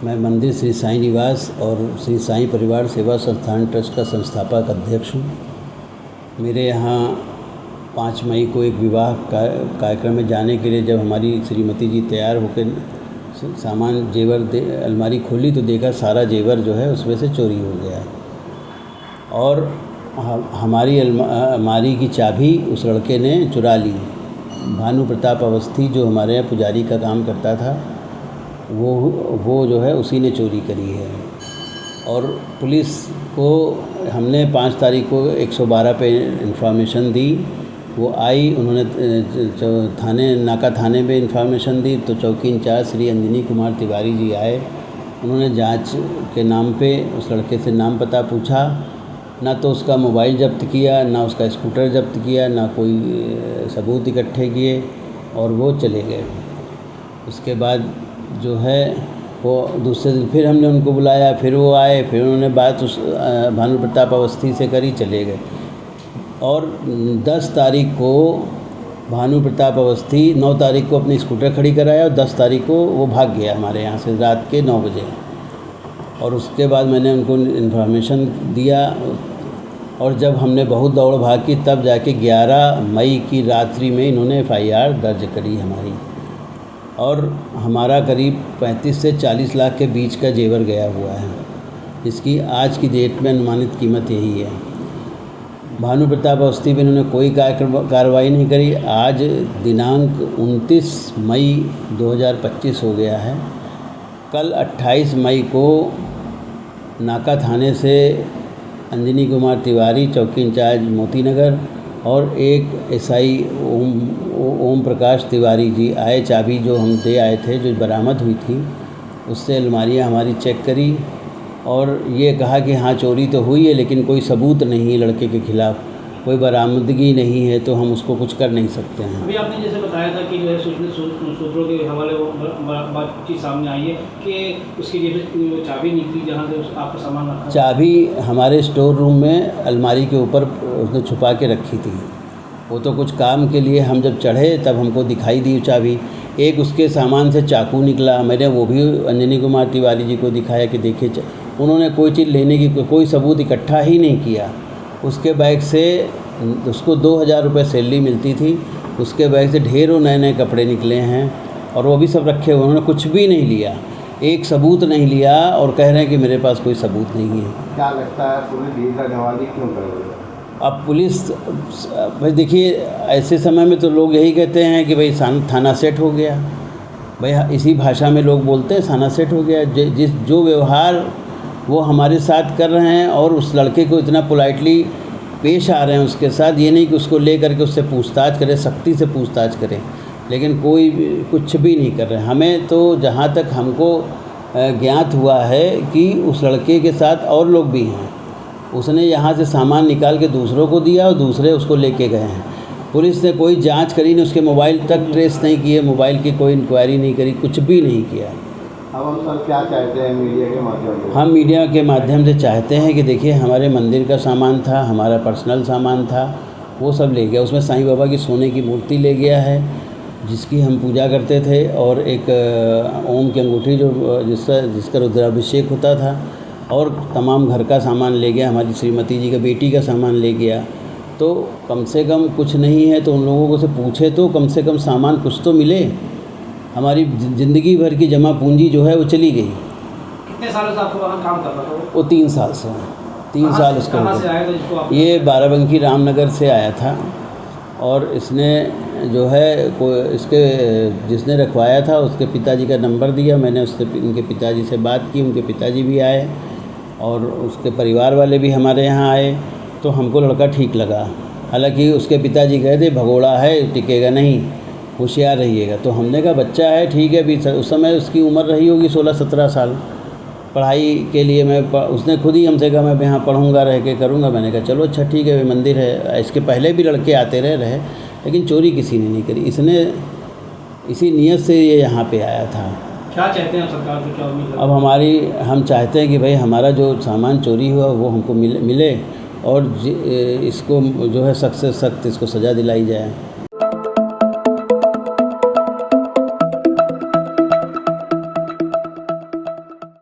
मैं मंदिर श्री साईं निवास और श्री साईं परिवार सेवा संस्थान ट्रस्ट का संस्थापक अध्यक्ष हूँ। मेरे यहाँ 5 मई को एक विवाह कार्यक्रम में जाने के लिए जब हमारी श्रीमती जी तैयार होकर सामान जेवर अलमारी खोली तो देखा सारा जेवर जो है उसमें से चोरी हो गया है और हमारी अलमारी की चाबी उस लड़के ने चुरा ली। भानु प्रताप अवस्थी जो हमारे यहाँ पुजारी का काम करता था वो जो है उसी ने चोरी करी है। और पुलिस को हमने 5 तारीख को 112 पे इंफॉर्मेशन दी, वो आई, उन्होंने नाका थाने में इंफॉर्मेशन दी तो चौकी इंचार्ज श्री अंजनी कुमार तिवारी जी आए। उन्होंने जांच के नाम पे उस लड़के से नाम पता पूछा, ना तो उसका मोबाइल जब्त किया, ना उसका स्कूटर जब्त किया, ना कोई सबूत इकट्ठे किए और वो चले गए। उसके बाद जो है वो दूसरे दिन फिर हमने उनको बुलाया, फिर वो आए, फिर उन्होंने बात उस भानु प्रताप अवस्थी से करी, चले गए। और 10 तारीख को भानु प्रताप अवस्थी 9 तारीख को अपनी स्कूटर खड़ी कराया और 10 तारीख को वो भाग गया हमारे यहाँ से रात के 9 बजे। और उसके बाद मैंने उनको इन्फॉर्मेशन दिया और जब हमने बहुत दौड़ भाग की तब जाके 11 मई की रात्रि में इन्होंने FIR दर्ज करी हमारी। और हमारा करीब 35 से 40 लाख के बीच का जेवर गया हुआ है। इसकी आज की डेट में अनुमानित कीमत यही है। भानु प्रताप अवस्थी पे इन्होंने कोई कार्रवाई नहीं करी। आज दिनांक 29 मई 2025 हो गया है। कल 28 मई को नाका थाने से अंजनी कुमार तिवारी चौकी इंचार्ज मोती नगर और एक SI ओम प्रकाश तिवारी जी आए। चाबी जो हम दे आए थे जो बरामद हुई थी उससे अलमारियाँ हमारी चेक करी और ये कहा कि हाँ चोरी तो हुई है लेकिन कोई सबूत नहीं है, लड़के के खिलाफ़ कोई बरामदगी नहीं है तो हम उसको कुछ कर नहीं सकते हैं। अभी आपने जैसे बताया था कि जो है सूत्रों के हवाले वो बातचीत सामने आई है कि उसकी जो चाबी निकली जहाँ से आपका सामान रखा, चाबी हमारे स्टोर रूम में अलमारी के ऊपर उसने छुपा के रखी थी। वो तो कुछ काम के लिए हम जब चढ़े तब हमको दिखाई दी चाबी। एक उसके सामान से चाकू निकला, मैंने वो भी अंजनी कुमार तिवारी जी को दिखाया कि देखिए। उन्होंने कोई चीज़ लेने की कोई सबूत इकट्ठा ही नहीं किया। उसके बैग से उसको 2000 रुपये सैलरी मिलती थी, उसके बैग से ढेरों नए कपड़े निकले हैं और वो भी सब रखे हुए। उन्होंने कुछ भी नहीं लिया, एक सबूत नहीं लिया और कह रहे हैं कि मेरे पास कोई सबूत नहीं है। क्या लगता है पुलिस धीरजवादी क्यों कर रही है? अब पुलिस भाई देखिए, ऐसे समय में तो लोग यही कहते हैं कि भाई थाना सेट हो गया। भाई इसी भाषा में लोग बोलते हैं थाना सेट हो गया। जो व्यवहार वो हमारे साथ कर रहे हैं और उस लड़के को इतना पोलाइटली पेश आ रहे हैं उसके साथ, ये नहीं कि उसको ले करके उससे पूछताछ करें, सख्ती से पूछताछ करें, लेकिन कोई कुछ भी नहीं कर रहे। हमें तो जहाँ तक हमको ज्ञात हुआ है कि उस लड़के के साथ और लोग भी हैं। उसने यहाँ से सामान निकाल के दूसरों को दिया और दूसरे उसको लेके गए हैं। पुलिस ने कोई जांच करी नहीं, उसके मोबाइल तक ट्रेस नहीं किए, मोबाइल की कोई इंक्वायरी नहीं करी, कुछ भी नहीं किया। अब हम सर क्या चाहते हैं मीडिया के माध्यम से? हम मीडिया के माध्यम से चाहते हैं कि देखिए हमारे मंदिर का सामान था, हमारा पर्सनल सामान था, वो सब ले गया। उसमें साईं बाबा की सोने की मूर्ति ले गया है जिसकी हम पूजा करते थे और एक ओम की अंगूठी जो जिसका रुद्राभिषेक होता था, और तमाम घर का सामान ले गया। हमारी श्रीमती जी का बेटी का सामान ले गया। तो कम से कम कुछ नहीं है तो उन लोगों को से पूछे तो कम से कम सामान कुछ तो मिले। हमारी ज़िंदगी भर की जमा पूंजी जो है वो चली गई। कितने सालों से आपको वहाँ काम कर रहा था वो 3 साल से, 3 साल उसका। कहाँ से आया था जिसको आप? ये बाराबंकी रामनगर से आया था और इसने जो है इसके जिसने रखवाया था उसके पिताजी का नंबर दिया। मैंने उससे इनके पिताजी से बात की, उनके पिताजी भी आए और उसके परिवार वाले भी हमारे यहाँ आए तो हमको लड़का ठीक लगा। हालांकि उसके पिताजी कहे थे भगोड़ा है, टिकेगा नहीं, होशियार रहिएगा। तो हमने कहा बच्चा है ठीक है, अभी उस समय उसकी उम्र रही होगी 16-17 साल। पढ़ाई के लिए उसने खुद ही हमसे कहा मैं यहाँ पढ़ूँगा, रह के करूँगा। मैंने कहा चलो अच्छा ठीक है, मंदिर है। इसके पहले भी लड़के आते रहे लेकिन चोरी किसी ने नहीं करी। इसने इसी नियत से ये यहाँ पे आया था। क्या चाहते हैं सरकार से, क्या उम्मीद? अब हम चाहते हैं कि भाई हमारा जो सामान चोरी हुआ वो हमको मिले और इसको जो है सख्त से सख्त इसको सज़ा दिलाई जाए।